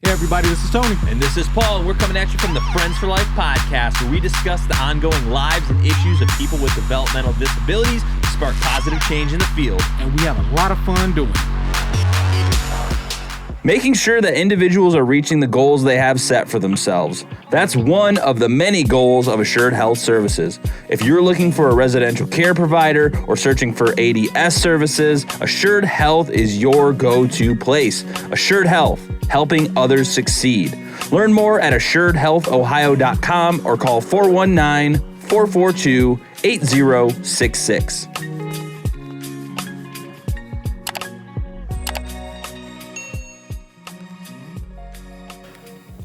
Hey everybody, this is Tony. And this is Paul, and we're coming at you from the Friends for Life podcast, where we discuss the ongoing lives and issues of people with developmental disabilities to spark positive change in the field. And we have a lot of fun doing it. Making sure that individuals are reaching the goals they have set for themselves. That's one of the many goals of Assured Health Services. If you're looking for a residential care provider or searching for ADS services, Assured Health is your go-to place. Assured Health, helping others succeed. Learn more at assuredhealthohio.com or call 419-442-8066.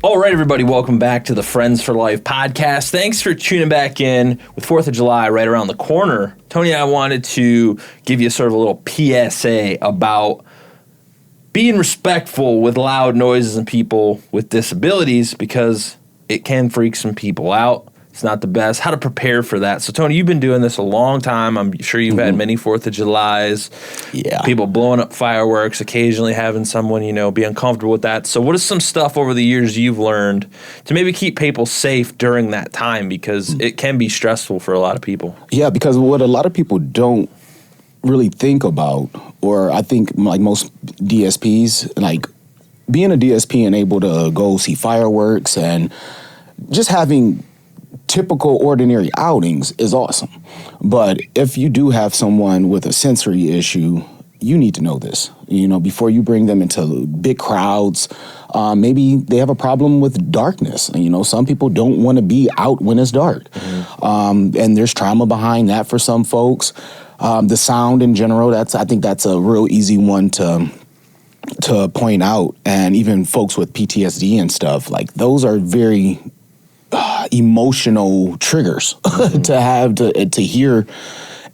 All right, everybody, welcome back to the Friends for Life podcast. Thanks for tuning back in with 4th of July right around the corner. Tony and I wanted to give you sort of a little PSA about being respectful with loud noises and people with disabilities, because it can freak some people out. It's not the best. How to prepare for that. So, Tony, you've been doing this a long time. I'm sure you've had many 4th of Julys. Yeah. People blowing up fireworks, occasionally having someone, be uncomfortable with that. So what is some stuff over the years you've learned to maybe keep people safe during that time? Because it can be stressful for a lot of people. Yeah, because what a lot of people don't really think about, or I think like most DSPs, like being a DSP and able to go see fireworks and just having typical ordinary outings is awesome. But if you do have someone with a sensory issue, you need to know this, before you bring them into big crowds. Maybe they have a problem with darkness. Some people don't want to be out when it's dark. And there's trauma behind that for some folks. The sound in general, I think that's a real easy one to point out. And even folks with PTSD and stuff, like those are very emotional triggers to have to hear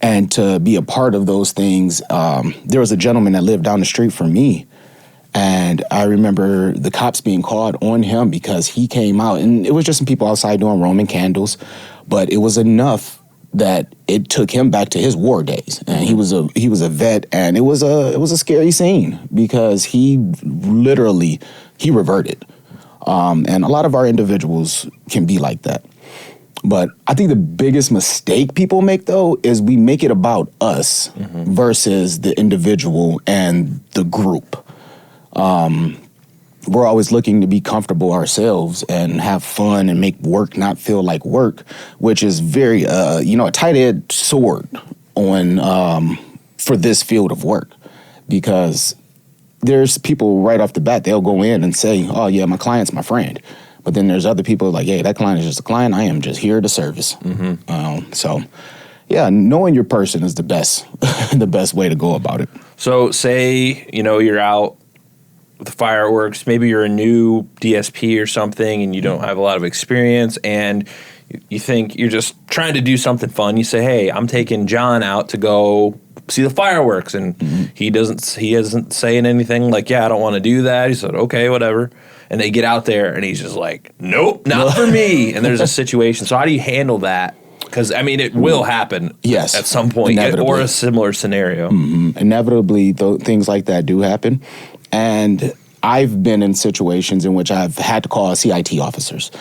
and to be a part of those things. There was a gentleman that lived down the street from me, and I remember the cops being called on him because he came out, and it was just some people outside doing Roman candles, but it was enough that it took him back to his war days. And he was a vet, and it was a scary scene because he reverted. And a lot of our individuals can be like that. But I think the biggest mistake people make, though, is we make it about us versus the individual and the group. We're always looking to be comfortable ourselves and have fun and make work not feel like work, which is very, a tight-edged sword on for this field of work, because there's people right off the bat, they'll go in and say, oh, yeah, my client's my friend. But then there's other people like, hey, that client is just a client. I am just here to service. So, yeah, knowing your person is the best the best way to go about it. So say, you're out with the fireworks. Maybe you're a new DSP or something and you don't have a lot of experience, and you think you're just trying to do something fun. You say, hey, I'm taking John out to go see the fireworks, and he isn't saying anything like, yeah, I don't want to do that. He said, okay, whatever. And they get out there and he's just like, nope, not for me. And there's a situation. So how do you handle that? Because it will happen at some point, or a similar scenario. Inevitably, things like that do happen. And I've been in situations in which I've had to call CIT officers.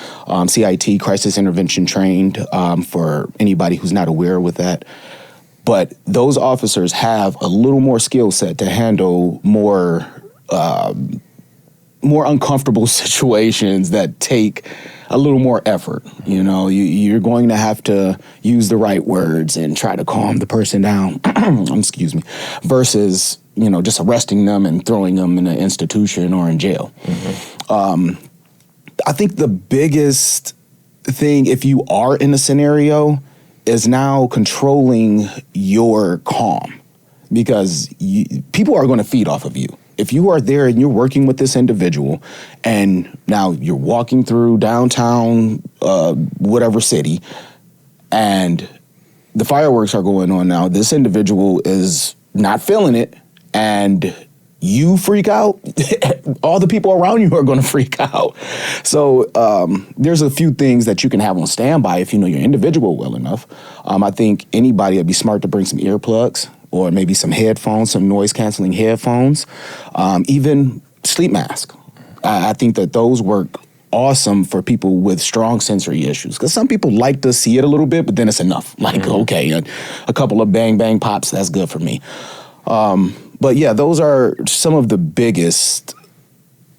CIT, crisis intervention trained, for anybody who's not aware with that. But those officers have a little more skill set to handle more uncomfortable situations that take a little more effort. You're going to have to use the right words and try to calm the person down, excuse me, versus, just arresting them and throwing them in an institution or in jail. I think the biggest thing, if you are in a scenario, is now controlling your calm, because people are going to feed off of you. If you are there and you're working with this individual and now you're walking through downtown, whatever city, and the fireworks are going on now, this individual is not feeling it, and you freak out, all the people around you are going to freak out. So there's a few things that you can have on standby if you know your individual well enough. I think anybody would be smart to bring some earplugs or maybe some headphones, some noise-canceling headphones, even sleep mask. I think that those work awesome for people with strong sensory issues, because some people like to see it a little bit, but then it's enough. Like, okay, a couple of bang bang pops, that's good for me. But yeah, those are some of the biggest.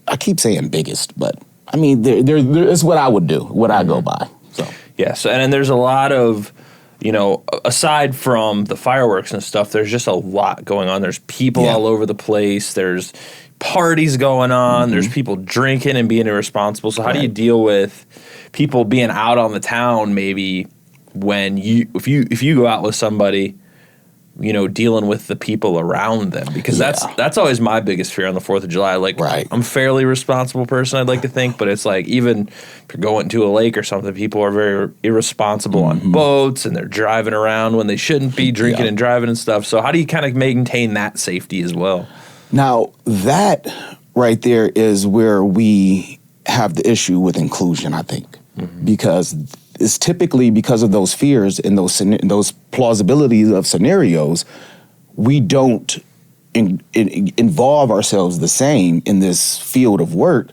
I keep saying biggest, but I mean, it's what I would do, what I go by. So yeah. So and then there's a lot of, aside from the fireworks and stuff, there's just a lot going on. There's people all over the place. There's parties going on. There's people drinking and being irresponsible. So how do you deal with people being out on the town? Maybe when if you go out with somebody, dealing with the people around them, because that's always my biggest fear on the 4th of July. Like, I'm a fairly responsible person, I'd like to think, but it's like, even if you're going to a lake or something, people are very irresponsible on boats, and they're driving around when they shouldn't be, drinking and driving and stuff. So how do you kind of maintain that safety as well? Now, that right there is where we have the issue with inclusion, I think, because it's typically because of those fears and those plausibilities of scenarios, we don't involve ourselves the same in this field of work,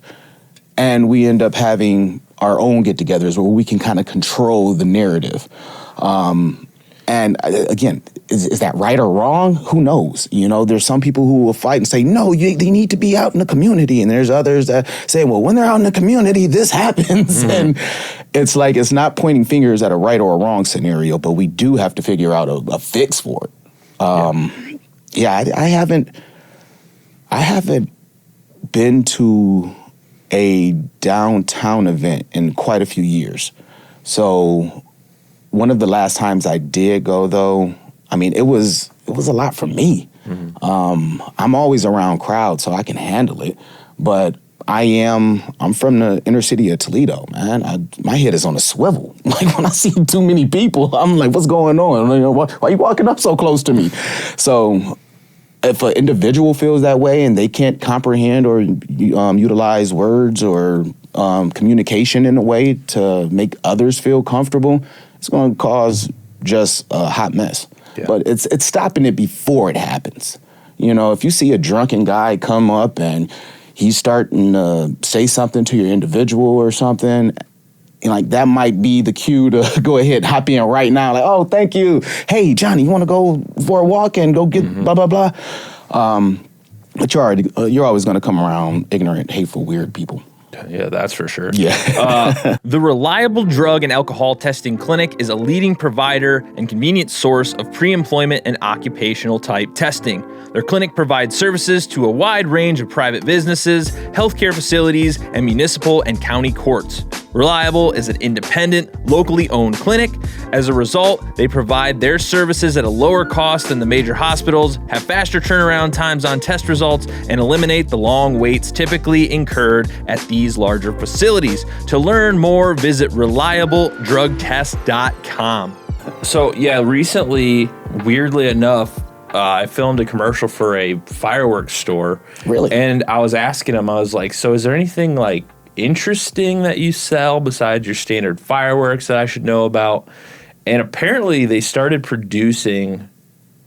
and we end up having our own get-togethers where we can kind of control the narrative. And again, is that right or wrong? Who knows? There's some people who will fight and say, no, they need to be out in the community. And there's others that say, well, when they're out in the community, this happens. And it's like, it's not pointing fingers at a right or a wrong scenario, but we do have to figure out a fix for it. I haven't been to a downtown event in quite a few years. So one of the last times I did go, though, I mean, it was a lot for me. I'm always around crowds, so I can handle it. But I'm from the inner city of Toledo, man. My head is on a swivel. Like, when I see too many people, I'm like, what's going on? Why are you walking up so close to me? So if an individual feels that way and they can't comprehend or utilize words or communication in a way to make others feel comfortable, it's going to cause just a hot mess. Yeah. But it's stopping it before it happens. If you see a drunken guy come up and he's starting to say something to your individual or something, like, that might be the cue to go ahead and hop in right now. Like, oh, thank you. Hey, Johnny, you want to go for a walk and go get blah, blah, blah? But you're always going to come around ignorant, hateful, weird people. Yeah, that's for sure. Yeah. The Reliable Drug and Alcohol Testing Clinic is a leading provider and convenient source of pre-employment and occupational type testing. Their clinic provides services to a wide range of private businesses, healthcare facilities, and municipal and county courts. Reliable is an independent, locally owned clinic. As a result, they provide their services at a lower cost than the major hospitals, have faster turnaround times on test results, and eliminate the long waits typically incurred at these larger facilities. To learn more, visit reliabledrugtest.com. So, yeah, recently, weirdly enough, I filmed a commercial for a fireworks store. Really? And I was asking him, I was like, so is there anything, like, interesting that you sell besides your standard fireworks that I should know about? And apparently they started producing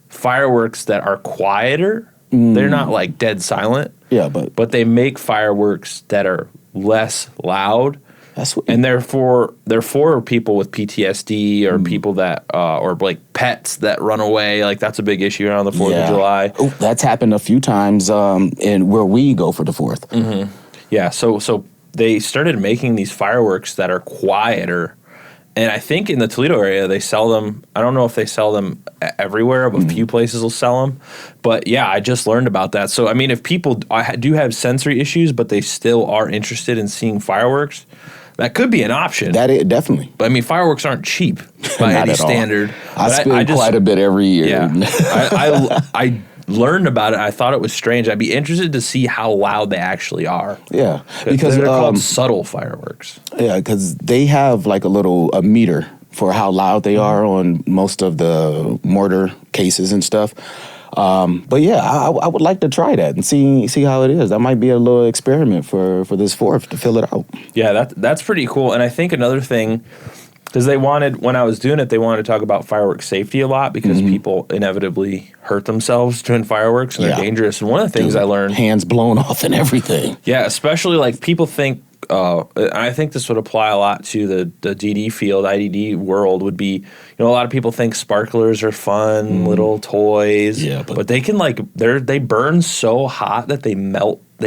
fireworks that are quieter. They're not like dead silent. Yeah, but they make fireworks that are less loud. That's what, and they're for people with PTSD or people that or like pets that run away. Like, that's a big issue around the 4th of July. Oh, that's happened a few times in where we go for the 4th. Yeah, so they started making these fireworks that are quieter. And I think in the Toledo area, they sell them. I don't know if they sell them everywhere, but a few places will sell them. But yeah, I just learned about that. So, I mean, if people do have sensory issues, but they still are interested in seeing fireworks, that could be an option. Definitely. But I mean, fireworks aren't cheap by any standard. I spend quite a bit every year. Yeah. I learned about it. I thought it was strange. I'd be interested to see how loud they actually are. Yeah, because they're called subtle fireworks. Yeah, because they have like a meter for how loud they are on most of the mortar cases and stuff. But yeah, I would like to try that and see how it is. That might be a little experiment for this 4th to fill it out. Yeah, that's pretty cool. And I think another thing Because when I was doing it, they wanted to talk about fireworks safety a lot because people inevitably hurt themselves doing fireworks and they're dangerous. And one of the things I learned... Hands blown off and everything. Yeah, especially like people think... I think this would apply a lot to the DD field, IDD world would be, a lot of people think sparklers are fun, little toys. Yeah, but they can they burn so hot that they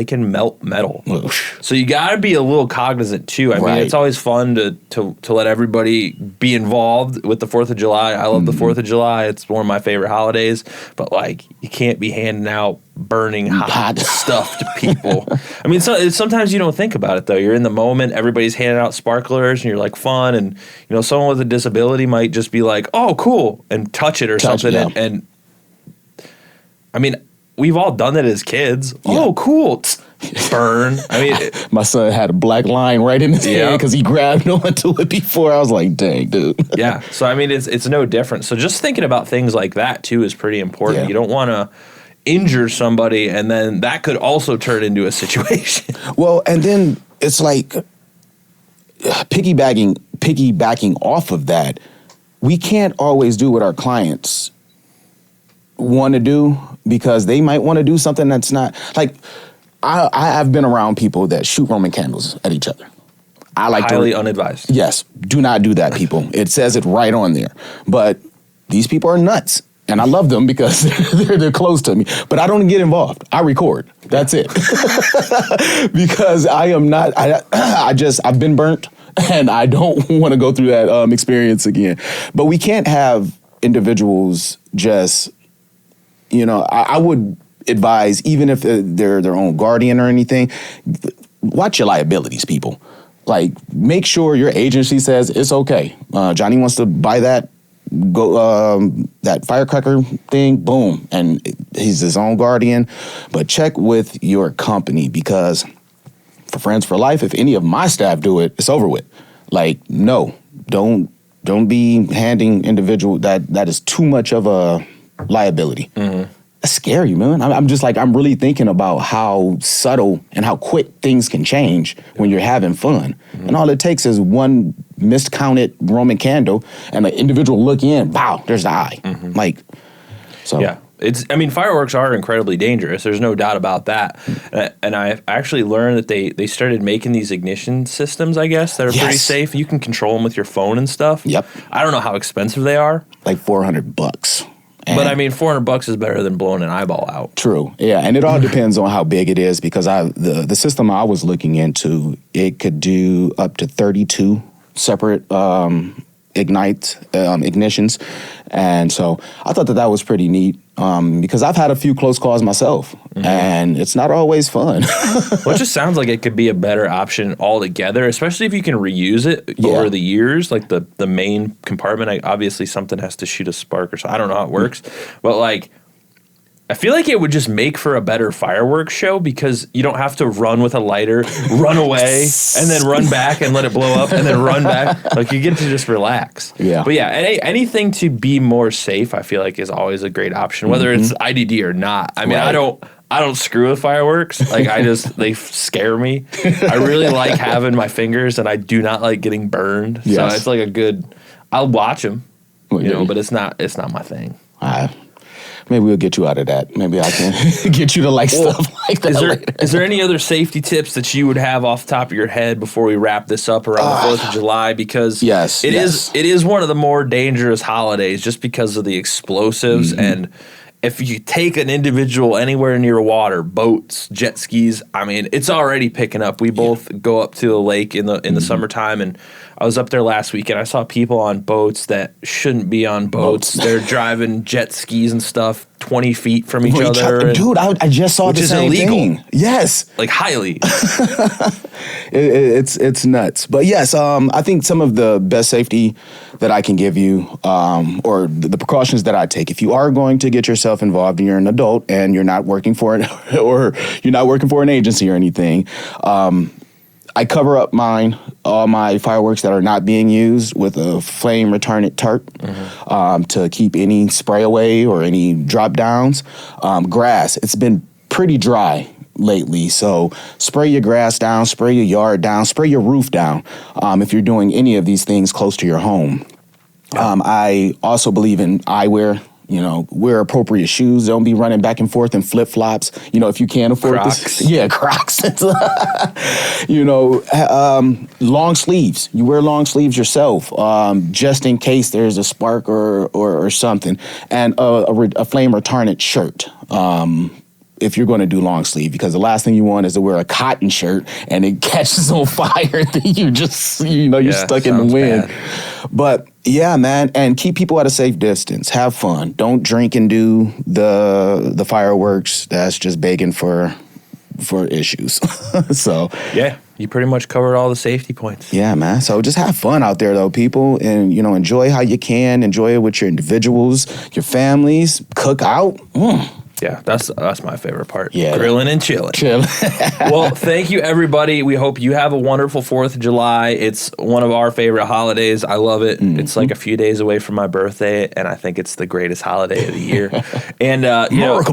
can melt metal. Oof. So you got to be a little cognizant too. I mean, it's always fun to let everybody be involved with the 4th of July. I love the 4th of July. It's one of my favorite holidays. But you can't be handing out burning hot stuff to people. I mean, sometimes you don't think about it though. You're in the moment. Everybody's handing out sparklers, and you're like fun. And someone with a disability might just be like, "Oh, cool," and touch it or something. Yeah. And I mean, we've all done that as kids. Yeah. Oh, cool. Burn. I mean, my son had a black line right in his hand because he grabbed onto it before. I was like, dang, dude. Yeah. So, I mean, it's no different. So just thinking about things like that, too, is pretty important. Yeah. You don't want to injure somebody, and then that could also turn into a situation. Well, and then it's like piggybacking off of that, we can't always do what our clients want to do because they might want to do something that's not like I've been around people that shoot Roman candles at each other. I like highly unadvised. Yes, do not do that, people. It says it right on there. But these people are nuts. And I love them because they're close to me. But I don't get involved. I record. That's it. Because I am not, I've been burnt and I don't want to go through that experience again. But we can't have individuals just, I would advise, even if they're their own guardian or anything, watch your liabilities, people. Like, make sure your agency says it's okay. Johnny wants to buy that firecracker thing, boom, and he's his own guardian. But check with your company because for Friends for Life, if any of my staff do it, it's over with. Like, no, don't be handing individual that is too much of a liability. Mm-hmm. That's scary, man. I'm just like, I'm really thinking about how subtle and how quick things can change when you're having fun. Mm-hmm. And all it takes is one miscounted Roman candle and an individual look in, wow, there's the eye. Mm-hmm. So. Yeah. Fireworks are incredibly dangerous. There's no doubt about that. And I actually learned that they started making these ignition systems, I guess, that are pretty safe. You can control them with your phone and stuff. Yep. I don't know how expensive they are. Like $400. But $400 is better than blowing an eyeball out. True. Yeah. And it all depends on how big it is because the system I was looking into, it could do up to 32 separate ignitions. And so I thought that was pretty neat because I've had a few close calls myself and it's not always fun. Well, it just sounds like it could be a better option altogether, especially if you can reuse it over the years. Like the main compartment, obviously something has to shoot a spark or so. I don't know how it works, but I feel like it would just make for a better fireworks show because you don't have to run with a lighter, run away, and then run back and let it blow up, and then run back. Like, you get to just relax. Yeah. But yeah, anything to be more safe, I feel like is always a great option, whether it's IDD or not. I mean, I don't screw with fireworks. Like, they scare me. I really like having my fingers, and I do not like getting burned. Yes. So it's like I'll watch them, but it's not my thing. Maybe we'll get you out of that. Maybe I can get you to like stuff like that. Is there any other safety tips that you would have off the top of your head before we wrap this up around the 4th of July? Because it is one of the more dangerous holidays just because of the explosives. And if you take an individual anywhere near water, boats, jet skis, it's already picking up. We both go up to a lake in the summertime, and I was up there last week, and I saw people on boats that shouldn't be on boats. They're driving jet skis and stuff 20 feet from each other. Dude, I just saw the same thing. Yes. Like, highly. It's nuts. But yes, I think some of the best safety that I can give you, or the precautions that I take, if you are going to get yourself involved and you're an adult and you're not working for an or you're not working for an agency or anything, I cover up all my fireworks that are not being used with a flame retardant tarp to keep any spray away or any drop downs. Grass, it's been pretty dry lately. So spray your grass down, spray your yard down, spray your roof down if you're doing any of these things close to your home. I also believe in eyewear. You know, wear appropriate shoes. Don't be running back and forth in flip-flops. You know, if you can't afford Crocs. this. Yeah, Crocs. You know, long sleeves. You wear long sleeves yourself, just in case there's a spark or something. And a flame retardant shirt. If you're going to do long sleeve, because the last thing you want is to wear a cotton shirt and it catches on fire and then you're stuck in the wind. Bad. But yeah, man, and keep people at a safe distance. Have fun. Don't drink and do the fireworks. That's just begging for issues. So yeah, you pretty much covered all the safety points. Yeah, man. So just have fun out there, though, people, and enjoy how you can. Enjoy it with your individuals, your families. Cook out. Yeah, that's my favorite part. Yeah, grilling and chilling. Well, thank you, everybody. We hope you have a wonderful 4th of July. It's one of our favorite holidays. I love it. Mm-hmm. It's like a few days away from my birthday, and I think it's the greatest holiday of the year. And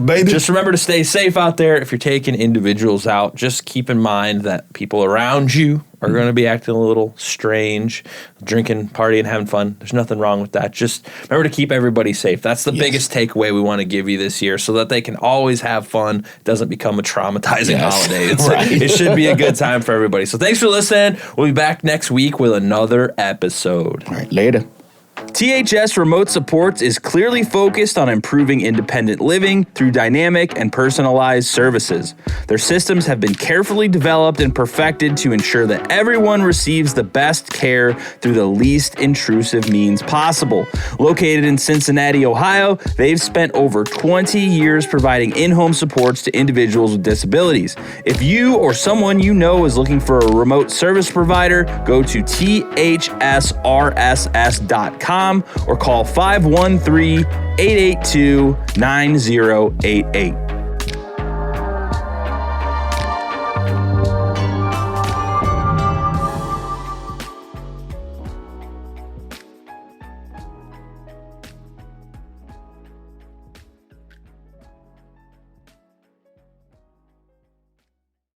baby. Just remember to stay safe out there. If you're taking individuals out, just keep in mind that people around you are going to be acting a little strange, drinking, partying, having fun. There's nothing wrong with that. Just remember to keep everybody safe. That's the biggest takeaway we want to give you this year, so that they can always have fun. It doesn't become a traumatizing holiday. It should be a good time for everybody. So thanks for listening. We'll be back next week with another episode. All right, later. THS Remote Supports is clearly focused on improving independent living through dynamic and personalized services. Their systems have been carefully developed and perfected to ensure that everyone receives the best care through the least intrusive means possible. Located in Cincinnati, Ohio, they've spent over 20 years providing in-home supports to individuals with disabilities. If you or someone you know is looking for a remote service provider, go to thsrss.com or call 513-882-9088.